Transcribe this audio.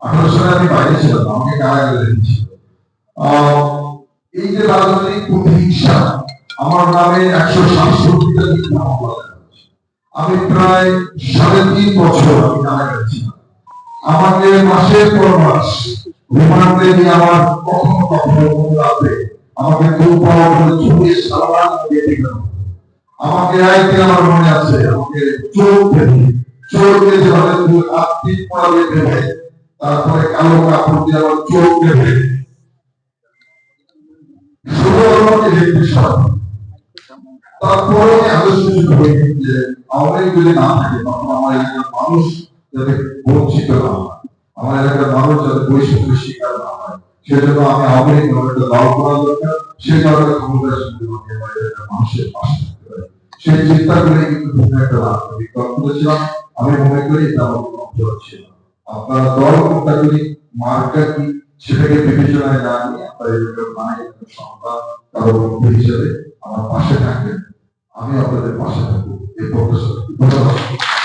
18 সালে আমি বাইরে ছিলাম, আমাকে কারাগারে রেখেছিল। এই যে রাজনৈতিক প্রতিহিংসা, আমার নামে 167টা মিথ্যা মামলা দেওয়া হয়েছে। আমি প্রায় 3.5 বছর আমি কারাগারে ছিলাম। আমাকে মাসের পর মাস রিমান্ডে নিয়ে আমার কখনো কখনো রাতে আমাকে খুব বড় করে ঝুঁকিয়ে সারা দিয়ে দিল। আমাকে আইতে আমার মনে আছে, আমাকে চোখ যেভাবে আত্মিক পড়া দিয়ে দেবে, তারপরে কালো কাপড় দিয়ে আমার চোখ দেবে, শুধু আমাকে দেখতে সব। তারপরে আমি সুযোগ হয়ে যে আওয়ামী যদি না থাকে তখন আমার এলাকার মানুষ যাতে বঞ্চিত না হয়, আমার এলাকার মানুষ যাতে বৈষম্যের শিকার না হয়, সেজন্য আমি আওয়ামী লীগ একটা দল করা দরকার, সেই দলের ক্ষমতায় আমার এলাকার মানুষের পাশে থাকতে পারে। সেই চিন্তা করে কিন্তু বিভিন্ন একটা রাজনৈতিক দল করেছিলাম। আমি মনে করি এটা আমার অঞ্চল ছিল। আপনারা দল কোনটা করি, মার্কা কি, সেটাকে বিবেচনায় না নিয়ে আপনার এলাকার মায়ের সন্তান কারো বন্ধু হিসেবে আমার পাশে থাকবেন, আমি আপনাদের পাশে থাকবো এই প্রত্যাশা। ধন্যবাদ।